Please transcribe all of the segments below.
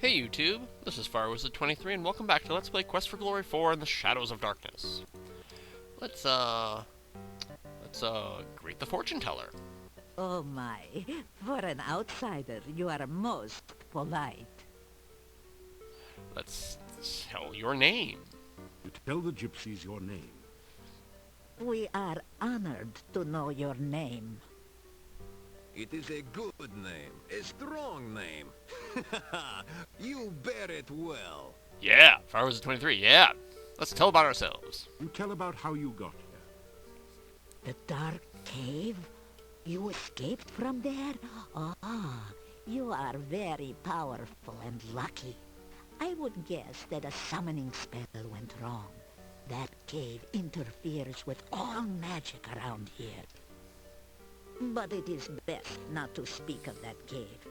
Hey YouTube, this is Firewizard23 and welcome back to Let's Play Quest for Glory 4 in the Shadows of Darkness. Let's greet the fortune teller. Oh my, for an outsider, you are most polite. Let's tell your name. You tell the Gypsies your name. We are honored to know your name. It is a good name, a strong name. You bear it well. Yeah, Firewizard23, yeah. Let's tell about ourselves. You tell about how you got here. The dark cave? You escaped from there? Ah, you are very powerful and lucky. I would guess that a summoning spell went wrong. That cave interferes with all magic around here. But it is best not to speak of that cave.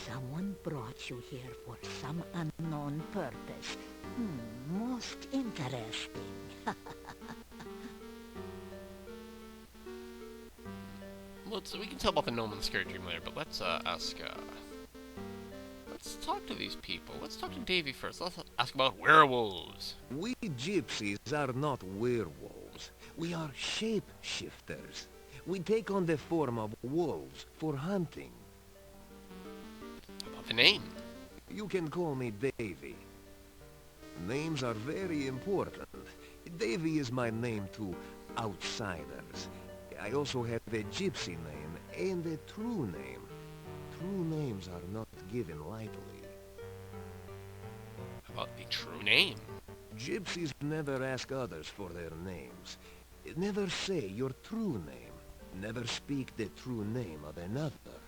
Someone brought you here for some unknown purpose. Most interesting. We can tell about the gnome and the scary dream later, but let's talk to these people. Let's talk to Davey first. Let's ask about werewolves. We gypsies are not werewolves. We are shapeshifters. We take on the form of wolves for hunting. How about the name? You can call me Davey. Names are very important. Davey is my name to outsiders. I also have a gypsy name and a true name. True names are not given lightly. How about the true name? Gypsies never ask others for their names. Never say your true name. Never speak the true name of another.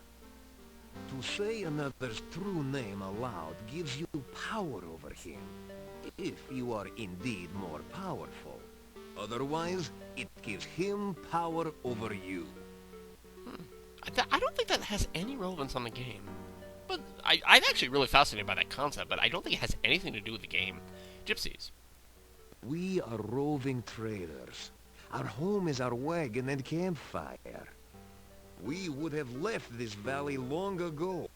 To say another's true name aloud gives you power over him, if you are indeed more powerful. Otherwise, it gives him power over you. I don't think that has any relevance on the game. But I'm actually really fascinated by that concept, but I don't think it has anything to do with the game. Gypsies. We are roving traders. Our home is our wagon and campfire. We would have left this valley long ago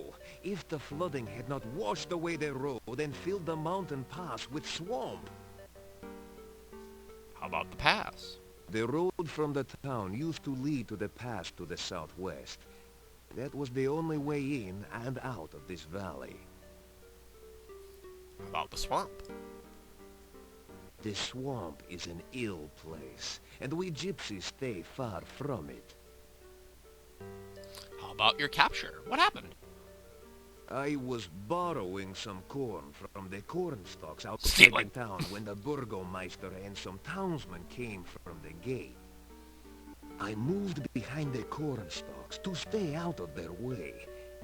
if the flooding had not washed away the road and filled the mountain pass with swamp. How about the pass? The road from the town used to lead to the pass to the southwest. That was the only way in and out of this valley. How about the swamp? The swamp is an ill place, and we gypsies stay far from it. How about your capture? What happened? I was borrowing some corn from the corn stalks outside Stealing. the town when the burgomeister and some townsmen came from the gate. I moved behind the corn stalks to stay out of their way.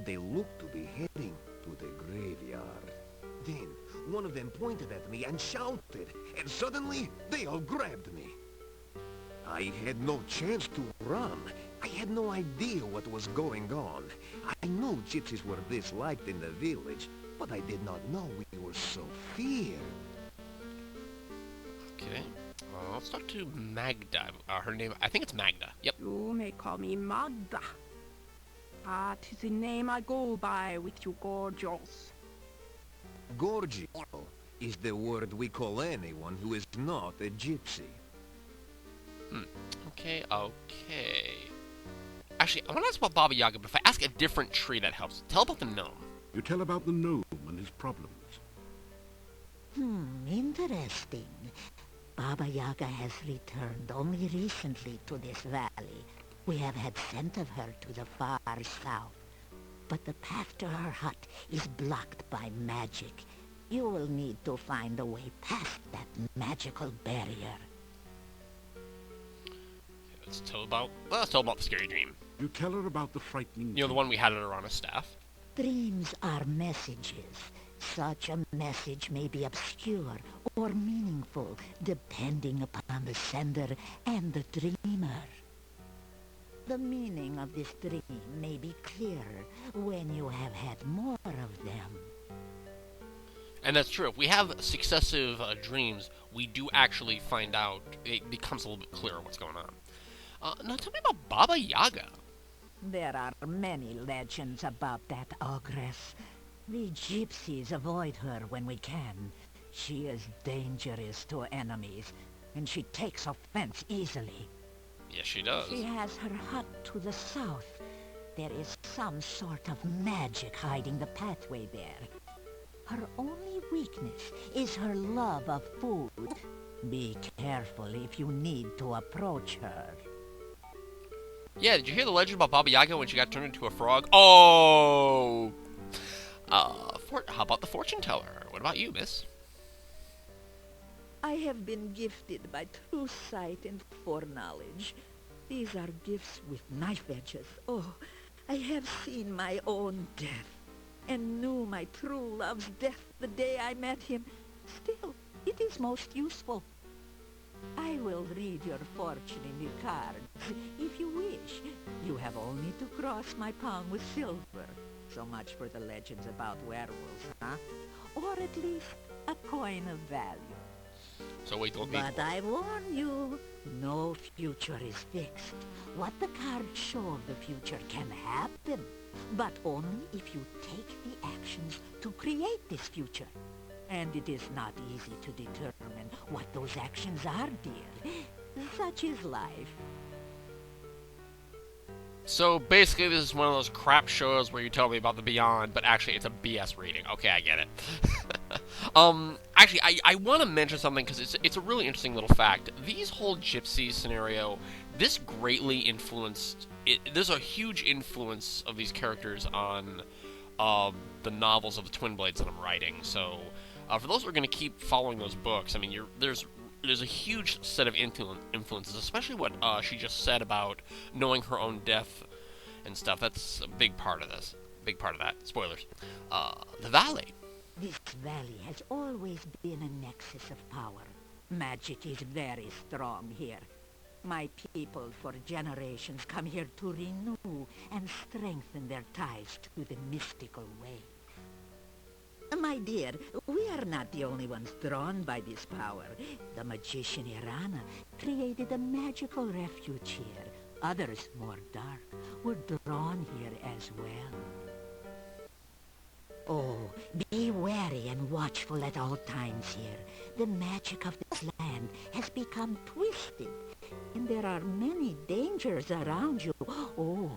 They looked to be heading to the graveyard. Then, one of them pointed at me and shouted, and suddenly, they all grabbed me. I had no chance to run. I had no idea what was going on. I knew gypsies were disliked in the village, but I did not know we were so feared. Okay. Let's talk to Magda. Her name, I think it's Magda. Yep. You may call me Magda. That is the name I go by with you gorgeous. Gorgio is the word we call anyone who is not a gypsy. Okay. Actually, I want to ask about Baba Yaga, but if I ask a different tree, that helps. Tell about the gnome. You tell about the gnome and his problems. Interesting. Baba Yaga has returned only recently to this valley. We have had scent of her to the far south. But the path to her hut is blocked by magic. You will need to find a way past that magical barrier. Let's tell about the scary dream. You tell her about the frightening... You know, the one we had her on a staff. Dreams are messages. Such a message may be obscure or meaningful, depending upon the sender and the dreamer. The meaning of this dream may be clearer when you have had more of them. And that's true. If we have successive dreams, we do actually find out, it becomes a little bit clearer what's going on. Now tell me about Baba Yaga. There are many legends about that ogress. We gypsies avoid her when we can. She is dangerous to enemies, and she takes offense easily. Yes, she does. She has her hut to the south. There is some sort of magic hiding the pathway there. Her only weakness is her love of food. Be careful if you need to approach her. Yeah, did you hear the legend about Baba Yaga when she got turned into a frog? Oh! How about the fortune teller? What about you, miss? I have been gifted by true sight and foreknowledge. These are gifts with knife edges. Oh, I have seen my own death, and knew my true love's death the day I met him. Still, it is most useful. I will read your fortune in the cards, if you wish. You have only to cross my palm with silver. So much for the legends about werewolves, huh? Or at least a coin of value. So wait, don't be... But I warn you, no future is fixed. What the cards show of the future can happen, but only if you take the actions to create this future. And it is not easy to determine what those actions are, dear. Such is life. So basically this is one of those crap shows where you tell me about the beyond, but actually it's a BS reading. Okay, I get it. Actually, I want to mention something because it's a really interesting little fact. These whole Gypsies scenario, this greatly influenced... There's a huge influence of these characters on the novels of the Twin Blades that I'm writing. So for those who are going to keep following those books, I mean, there's a huge set of influences, especially what she just said about knowing her own death and stuff. That's a big part of this. Big part of that. Spoilers. The Valley. This valley has always been a nexus of power. Magic is very strong here. My people for generations come here to renew and strengthen their ties to the mystical way. My dear, we are not the only ones drawn by this power. The magician Irana created a magical refuge here. Others, more dark, were drawn here as well. Oh, be wary and watchful at all times here. The magic of this land has become twisted, and there are many dangers around you. Oh.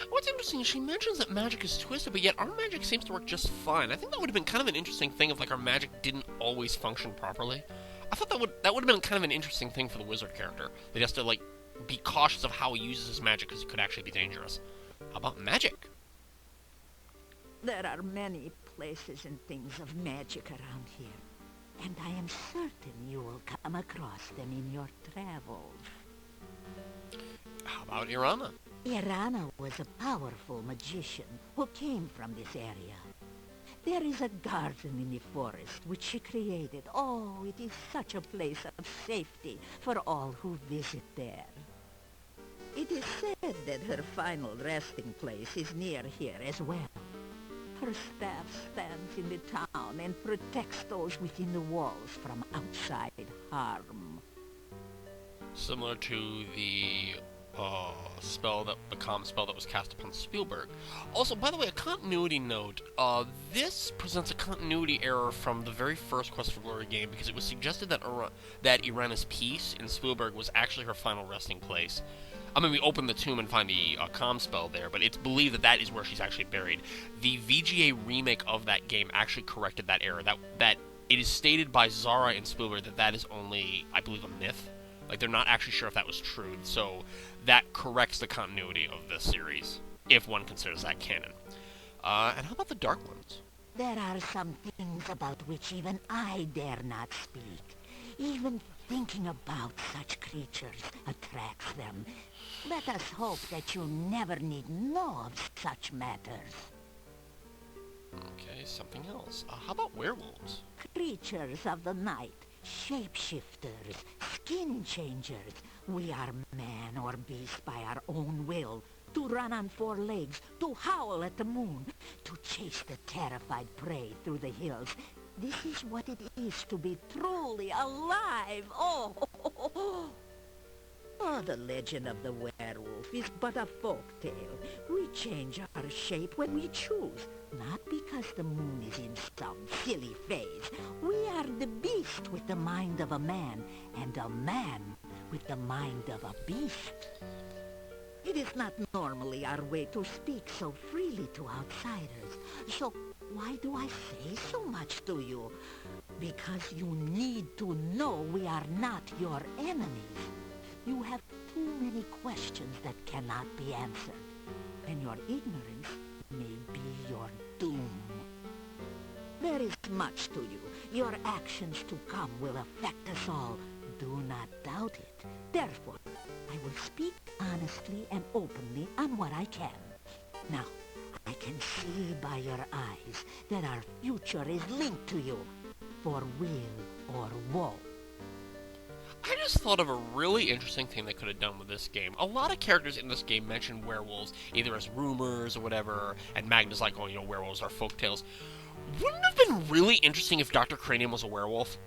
What's interesting is she mentions that magic is twisted, but yet our magic seems to work just fine. I think that would have been kind of an interesting thing if, like, our magic didn't always function properly. I thought that would have been kind of an interesting thing for the wizard character. That he has to, like, be cautious of how he uses his magic because it could actually be dangerous. How about magic? There are many places and things of magic around here, and I am certain you will come across them in your travels. How about Irana? Irana was a powerful magician who came from this area. There is a garden in the forest which she created. Oh, it is such a place of safety for all who visit there. It is said that her final resting place is near here as well. Her staff stands in the town and protects those within the walls from outside harm. Similar to the calm spell that was cast upon Spielberg. Also, by the way, a continuity note. This presents a continuity error from the very first Quest for Glory game because it was suggested that Irana's Peace in Spielberg was actually her final resting place. I mean, we open the tomb and find the calm spell there, but it's believed that that is where she's actually buried. The VGA remake of that game actually corrected that error. That it is stated by Zara in Spielberg that is only, I believe, a myth. Like, they're not actually sure if that was true, so that corrects the continuity of the series, if one considers that canon. And how about the Dark Ones? There are some things about which even I dare not speak. Even thinking about such creatures attracts them. Let us hope that you never need know of such matters. Okay, something else. How about werewolves? Creatures of the night. Shapeshifters, skin changers. We are man or beast by our own will. To run on four legs, to howl at the moon, to chase the terrified prey through the hills. This is what it is to be truly alive. Oh, oh, the legend of the werewolf is but a folk tale. We change our shape when we choose. because the moon is in some silly phase. We are the beast with the mind of a man, and a man with the mind of a beast. It is not normally our way to speak so freely to outsiders. So why do I say so much to you? Because you need to know we are not your enemies. You have too many questions that cannot be answered, and your ignorance may be your doom. There is much to you. Your actions to come will affect us all. Do not doubt it. Therefore, I will speak honestly and openly on what I can. Now, I can see by your eyes that our future is linked to you, for weal or woe. I just thought of a really interesting thing they could have done with this game. A lot of characters in this game mention werewolves, either as rumors or whatever, and Magda's like, oh, you know, werewolves are folktales. Wouldn't it have been really interesting if Dr. Cranium was a werewolf?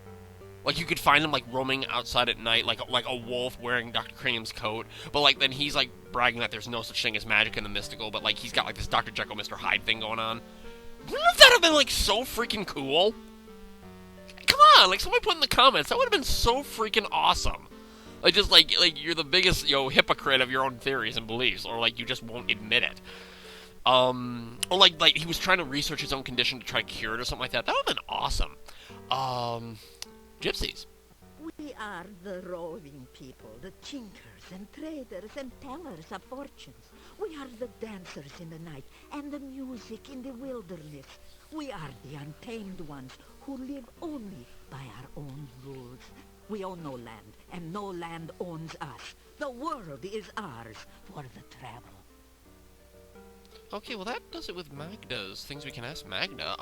Like, you could find him, like, roaming outside at night, like a wolf wearing Dr. Cranium's coat, but, like, then he's, like, bragging that there's no such thing as magic in the mystical, but, like, he's got, like, this Dr. Jekyll, Mr. Hyde thing going on. Wouldn't that have been, like, so freaking cool? Come on, like, somebody put in the comments, that would have been so freaking awesome. Like, just, like you're the biggest, you know, hypocrite of your own theories and beliefs, or, like, you just won't admit it. Or, like, he was trying to research his own condition to try to cure it or something like that. That would have been awesome. Gypsies. We are the roving people, the tinkers and traders and tellers of fortunes. We are the dancers in the night and the music in the wilderness. We are the untamed ones who live only by our own rules. We own no land, and no land owns us. The world is ours for the travel. Okay, well that does it with Magda's things we can ask Magda.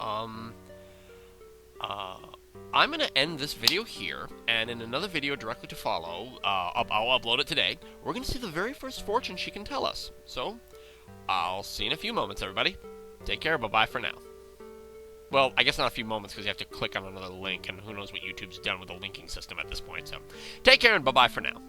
I'm going to end this video here, and in another video directly to follow, I'll upload it today, we're going to see the very first fortune she can tell us. So, I'll see you in a few moments, everybody. Take care, bye-bye for now. Well, I guess not a few moments, because you have to click on another link, and who knows what YouTube's done with the linking system at this point, so. Take care, and bye-bye for now.